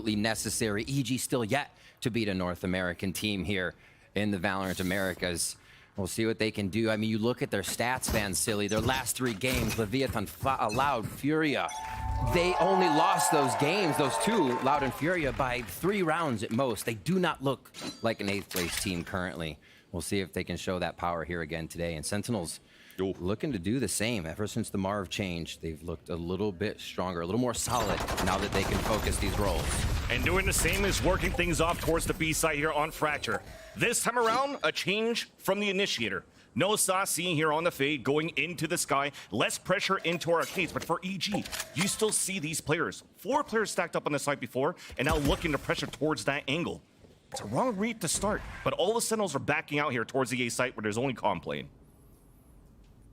absolutely necessary. EG still yet to beat a North American team here in the Valorant Americas. We'll see what they can do. I mean, you look at their stats, Van Silly. Their last 3 games, Leviathan, Loud, Furia. They only lost those games, those 2, Loud and Furia, by 3 rounds at most. They do not look like an 8th place team currently. We'll see if they can show that power here again today. And Sentinels looking to do the same. Ever since the Marv change, they've looked a little bit stronger, a little more solid now that they can focus these roles. And doing the same is working things off towards the B side here on Fracture. This time around, a change from the initiator. No Saucy here on the fade, going into the sky. Less pressure into Arcades, but for EG, you still see these players. 4 players stacked up on the side before, and now looking to pressure towards that angle. It's a wrong read to start, but all the Sentinels are backing out here towards the A site where there's only Calm playing.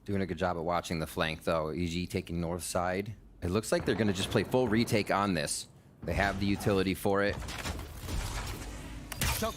Doing a good job at watching the flank, though. EG taking north side. It looks like they're going to just play full retake on this. They have the utility for it.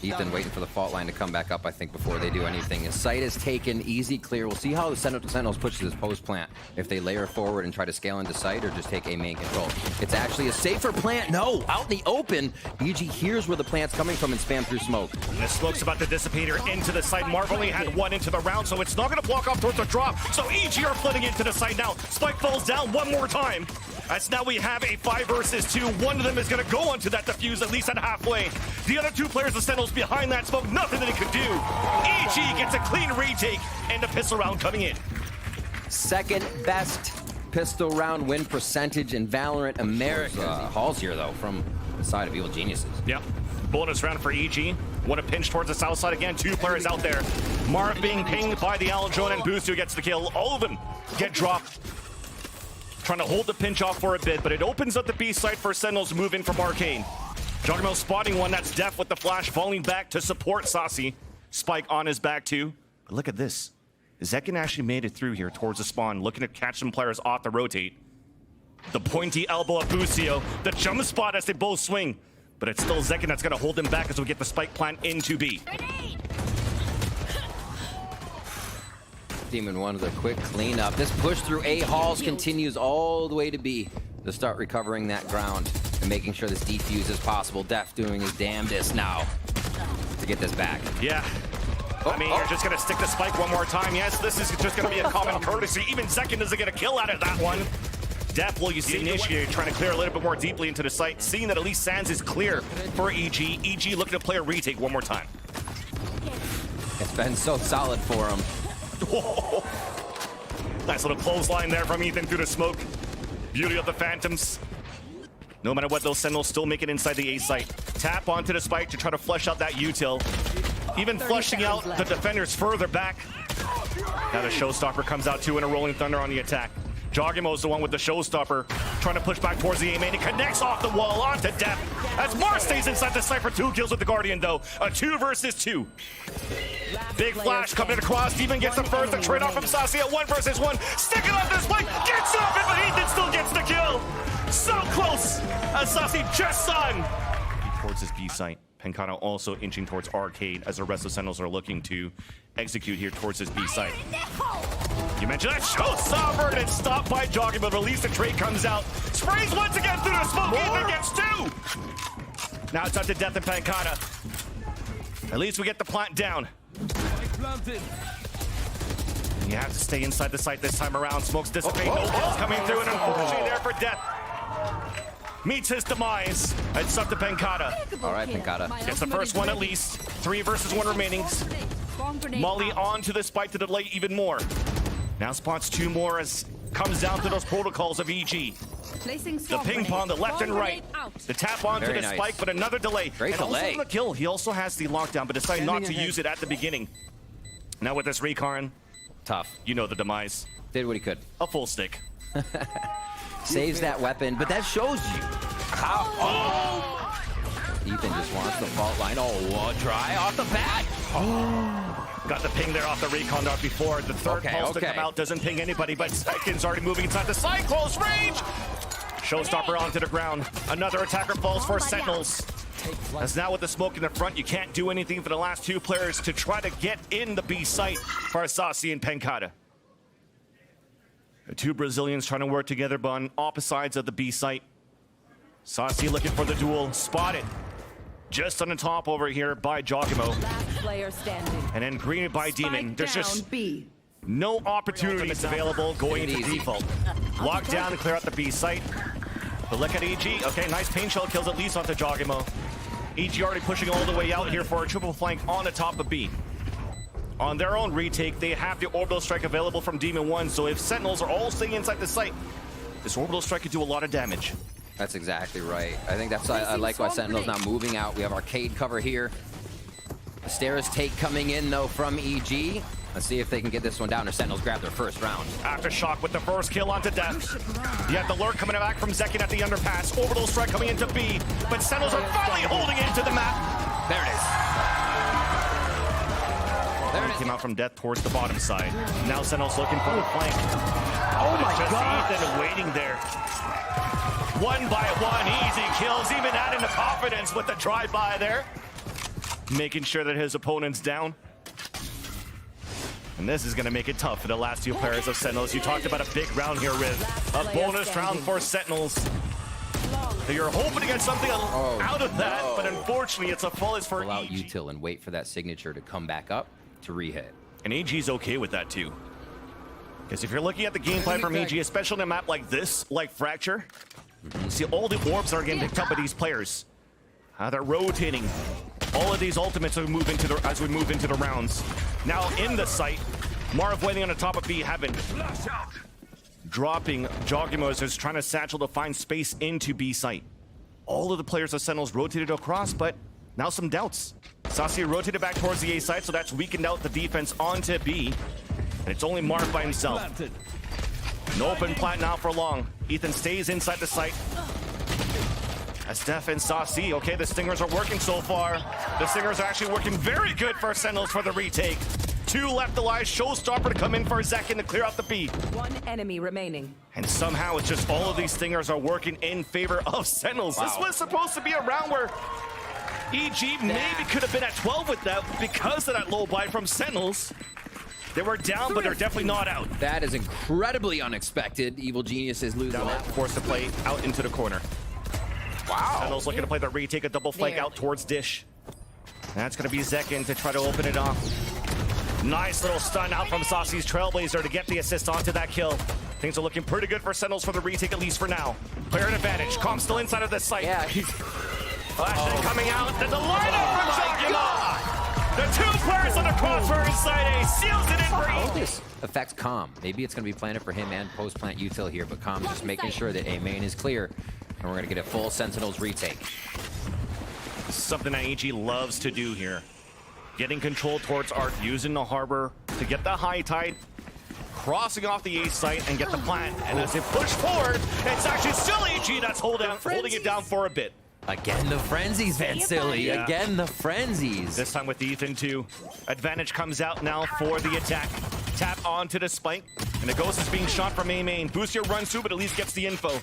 Ethan waiting for the fault line to come back up, I think, before they do anything. His site is taken, easy clear. We'll see how the Sentinels push this post plant. If they layer forward and try to scale into site or just take a main control. It's actually a safer plant. No, out in the open. EG hears where the plant's coming from and spam through smoke. And the smoke's about to dissipate here into the site. Marv only had 1 into the round, so it's not going to block off towards the drop. So EG are flooding into the site now. Spike falls down one more time. As now we have a 5 versus 2. One of them is going to go onto that defuse, at least at halfway. The other 2 players, the Sentinels, behind that smoke, nothing that he could do. EG gets a clean retake and a pistol round coming in. Second best pistol round win percentage in Valorant America. Halls here, though, from the side of Evil Geniuses. Yep. Bonus round for EG. Want to pinch towards the south side again. 2 players out there. Marv being pinged by the Aldrone, and Boost who gets the kill. All of them get dropped. Trying to hold the pinch off for a bit, but it opens up the B site for Sentinels to move in from Arcane. Juggernaut spotting one. That's Def with the flash, falling back to support Saucy. Spike on his back too. But look at this. Zekin actually made it through here towards the spawn, looking to catch some players off the rotate. The pointy elbow of Busio, the jump spot as they both swing. But it's still Zekin that's going to hold him back as we get the spike plant into B. Demon 1 with a quick cleanup. This push through A halls continues all the way to B to start recovering that ground and making sure this defuse is possible. Def doing his damnedest now to get this back. Yeah. I mean, you're just going to stick the spike one more time. Yes, this is just going to be a common courtesy. Even Zekin doesn't get a kill out of that one. Def will use the initiator, trying to clear a little bit more deeply into the site, seeing that at least Sands is clear for EG. EG looking to play a retake one more time. It's been so solid for him. Whoa. Nice little clothesline there from Ethan through the smoke. Beauty of the Phantoms. No matter what, those Sentinels still make it inside the A site. Tap onto the spike to try to flush out that util. Even flushing out the defenders further back. Now the Showstopper comes out too in a Rolling Thunder on the attack. Joggimo's the one with the Showstopper, trying to push back towards the A main. He connects off the wall onto Def. As Mars stays inside the site for 2 kills with the Guardian though. A 2 versus 2. Big flash coming across. Steven gets the first. The trade off from Saucy at 1 versus 1. Sticking on this play. Gets off it, but Ethan still gets the kill. So close as Saucy just saw him. Towards his B site. Pencano also inching towards Arcade as the rest of the Sentinels are looking to execute here towards his B site. You mentioned that Showstopper, and it's stopped by Jogging, but at least the trade comes out. Sprays once again through the smoke. Ethan gets 2. Now it's up to Death and Pencana. At least we get the plant down. You have to stay inside the site this time around. Smokes dissipate. No kills coming through, and unfortunately there for Death. Meets his demise. It's up to Pencata. All right, Pencata. Gets the first one at least. 3 versus 1 remaining. Molly onto the spike to delay even more. Now spots 2 more as comes down to those protocols of EG. The ping pong, the left and right. The tap onto the spike, but another delay. Great delay. Also the kill. He also has the lockdown, but decided not to use it at the beginning. Now with this recon, tough. You know the demise. Did what he could. A full stick. Saves that weapon, but that shows you how. Oh. Ethan just wants the fault line. Oh, dry off the bat. Oh. Got the ping there off the recon dart before. The third pulse to come out doesn't ping anybody, but Zekin's already moving inside the side. Close range. Showstopper onto the ground. Another attacker falls for Sentinels. As now with the smoke in the front, you can't do anything for the last 2 players to try to get in the B site for Saucy and Pencata. The 2 Brazilians trying to work together, but on opposite sides of the B site. Saucy looking for the duel. Spotted. Just on the top over here by Giacomo. Last player standing. And then greeted by Demon. Spike There's down just B. no opportunities available going into Easy. default. Lock down and clear out the B site. But look at EG. Okay, nice pain shell kills at least onto Giacomo. EG already pushing all the way out here for a triple flank on the top of B. On their own retake, they have the orbital strike available from Demon 1, so if Sentinels are all staying inside the site, this orbital strike could do a lot of damage. That's exactly right. I think that's I like why Sentinel's now moving out. We have arcade cover here. The stairs take coming in though from EG. Let's see if they can get this one down or Sentinels grab their first round. Aftershock with the first kill onto Death. You have the lurk coming back from Zekin at the underpass. Orbital strike coming into B, but Sentinels are finally holding into the map. There it is. There it is. Came out from Death towards the bottom side. Now Sentinels looking for the flank. Oh my Just God. Ethan waiting there. One by one, easy kills, even adding the confidence with the drive-by there. Making sure that his opponent's down. And this is going to make it tough for the last two players of Sentinels. You talked about a big round here, Riv. A bonus round for Sentinels. So you're hoping to get something out of that, but unfortunately it's a flawless for Pull out EG. util and wait for that signature to come back up to re-hit. And AG's okay with that too. Because if you're looking at the gameplay from AG, especially on a map like this, like Fracture, you see all the orbs are getting picked up by these players. They're rotating. All of these ultimates as we move into the rounds. Now in the site, Marv waiting on the top of B Heaven. Dropping Giacomo as he's trying to satchel to find space into B site. All of the players of Sentinels rotated across, but now some doubts. Saucy rotated back towards the A site, so that's weakened out the defense onto B. And it's only Marv by himself. No open plant now for long. Ethan stays inside the site. As Steph and Saucy, okay, the Stingers are working so far. The Stingers are actually working very good for Sentinels for the retake. Two left alive, showstopper to come in for Zekin to clear out the B. One enemy remaining. And somehow it's just all of these Stingers are working in favor of Sentinels. Wow. This was supposed to be a round where EG maybe could have been at 12 with that because of that low buy from Sentinels. They were down, but they're definitely not out. That is incredibly unexpected. Evil Genius is losing Now that. forced to play out into the corner. Wow. Sentinels looking to play the retake, a double flank out towards Dish. That's going to be Zekin to try to open it off. Nice little stun out from Saucy's Trailblazer to get the assist onto that kill. Things are looking pretty good for Sentinels for the retake, at least for now. Player an advantage. Calm still inside of this site. Yeah. Flash coming out. Then the lineup for Giacomo. The two players on the crossbar inside A seals it in for How each. this affects Calm. Maybe it's going to be planted for him and post-plant util here, but Calm just making sure that A main is clear, and we're going to get a full Sentinels retake. This is something that AG loves to do here. Getting control towards Arc, using the harbor to get the high tide, crossing off the A site and get the plant. And as they push forward, it's actually still AG that's holding it down for a bit. Again, the frenzies, Vansili. Yeah. Again, the frenzies. This time with Ethan too. Advantage comes out now for the attack. Tap onto the spike, and the ghost is being shot from A main. Boostio runs through, but at least gets the info.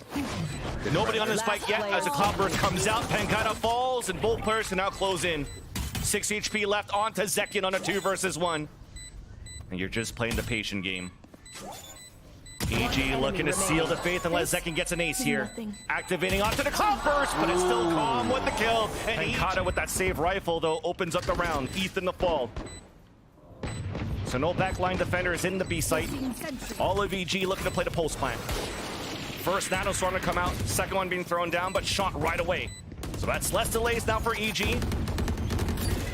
Nobody on the spike yet as a cloudburst comes out. Pancata falls, and both players can now close in. 6 HP left onto Zekin on a 2 versus 1. And you're just playing the patient game. EG looking to seal the faith unless Zekin gets an ace here. Activating onto the cloudburst, but it's still Calm with the kill. And Pancata with that save rifle, though, opens up the round. Ethan the fall. So no backline defenders in the B site. All of EG looking to play the post plant. First Nanostorm to come out, second one being thrown down, but shot right away. So that's less delays now for EG.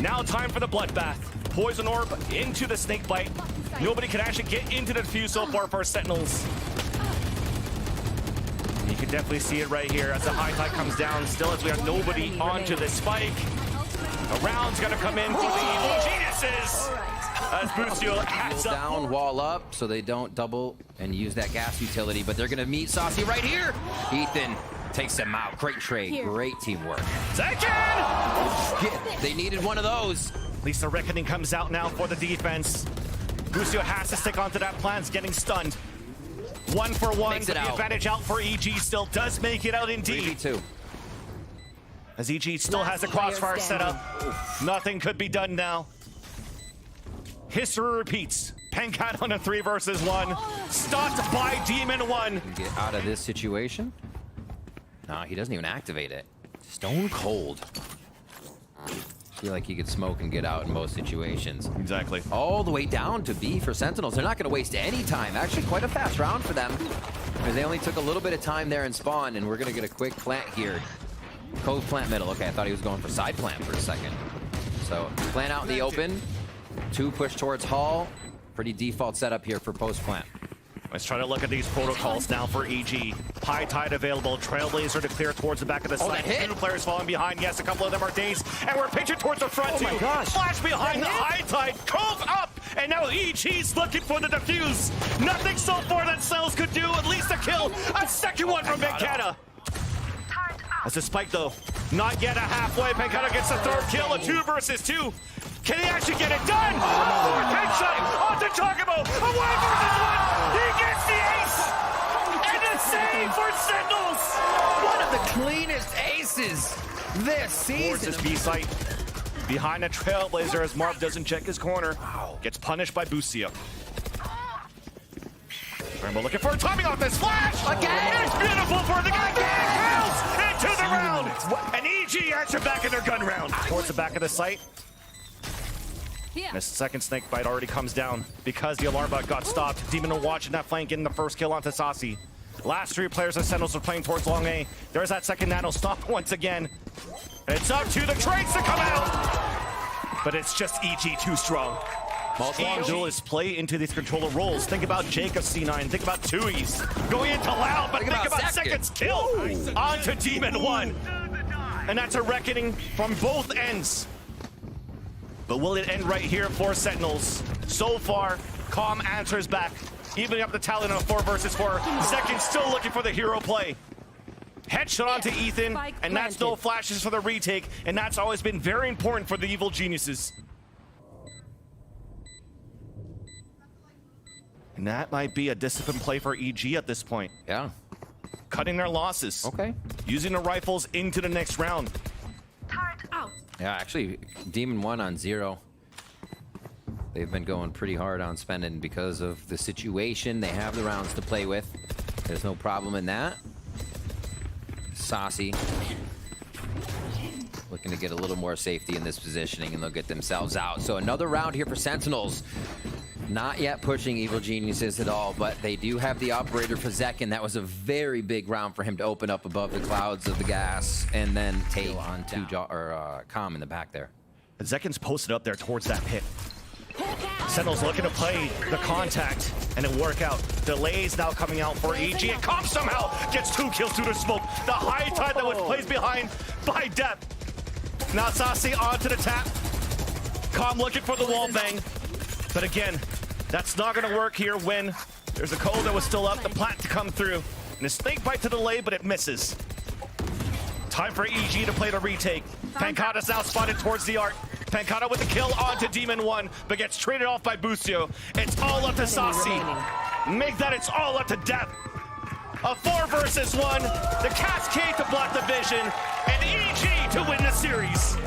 Now time for the bloodbath. Poison orb into the snake bite. Nobody can actually get into the defuse so far for Sentinels. You can definitely see it right here as the high tide comes down. Still, as we have nobody onto the spike. A round's gonna come in for the Evil Geniuses. As Boostio adds Wall up. down, wall up, so they don't double and use that gas utility, but they're going to meet Saucy right here. Ethan takes him out. Great trade, great teamwork. Zekin! They needed one of those. At least the reckoning comes out now for the defense. Boostio has to stick onto that plan, it's getting stunned. 1 for 1, Makes but it the out. advantage out for EG still does make it out indeed. 3v2. As EG still has a crossfire set up. Nothing could be done now. History repeats. Pancata on a 3 versus 1. Stopped by Demon 1. Get out of this situation. No, he doesn't even activate it. Stone cold. I feel like he could smoke and get out in most situations. Exactly. All the way down to B for Sentinels. They're not going to waste any time. Actually, quite a fast round for them. Because they only took a little bit of time there in spawn, and we're going to get a quick plant here. Cove plant middle. Okay, I thought he was going for side plant for a second. So, plant out in the open. 2 push towards Hall. Pretty default setup here for post plant. Let's try to look at these protocols now for EG. High tide available. Trailblazer to clear towards the back of the site. that hit. 2 players falling behind. Yes, a couple of them are dazed. And we're pitching towards the front, too. my gosh. Flash behind the high tide. Cove up. And now EG's looking for the defuse. Nothing so far that Cells could do. At least a kill. A second one from Pancata. That's a spike, though. Not yet a halfway. Pancata gets the 3rd kill. A 2 versus 2. Can he actually get it done? 4th headshot onto Chocobo. A 1 versus 1. He gets the ace. And a save for Sentinels. One of the cleanest aces this Towards season. this B site. Behind a Trailblazer as Marv doesn't check his corner. Gets punished by Bucio. Rainbow looking for a timing off this flash. Again? It's beautiful for the guy. Kills into the round. And EG answer back in their gun round. Towards the back of the site. And a second snake bite already comes down because the alarm bot got stopped. Demon watching that flank, getting the first kill onto Sasi. Last 3 players of Sentinels are playing towards long A. There's that second nano stop once again. It's up to the trades to come out. But it's just EG too strong. Strong duelists play into these controller roles. Think about Jacob C9. Think about Tui's. Going into Loud, but think about Seconds kill. Onto Demon 1. And that's a reckoning from both ends. But will it end right here for Sentinels? So far, Calm answers back. Evening up the tally on a 4 versus 4. Seconds still looking for the hero play. Headshot onto Ethan, and that's no flashes for the retake. And that's always been very important for the Evil Geniuses. And that might be a disciplined play for EG at this point. Yeah. Cutting their losses. Okay. Using the rifles into the next round. Yeah, actually, Demon 1 on 0. They've been going pretty hard on spending because of the situation. They have the rounds to play with. There's no problem in that. Saucy looking to get a little more safety in this positioning, and they'll get themselves out. So another round here for Sentinels. Not yet pushing Evil Geniuses at all, but they do have the operator for Zekin. That was a very big round for him to open up above the clouds of the gas and then take on Calm in the back there. Zekin's posted up there towards that pit. Sentinels looking to play the contact and it work out. Delays now coming out for EG, and Calm somehow gets 2 kills through the smoke. The high tide that was placed behind by Depth. Now Sasi onto the tap. Calm looking for the wall bang. But again, that's not going to work here when there's a cold that was still up, the plant to come through. And a snake bite to delay, but it misses. Time for EG to play the retake. Pancata's now spotted towards the arc. Pancata with the kill onto Demon 1, but gets traded off by Bucio. It's all up to Sasi. Make that it's all up to Depth. A 4 versus 1. The Cascade to block the vision. And EG to win the series.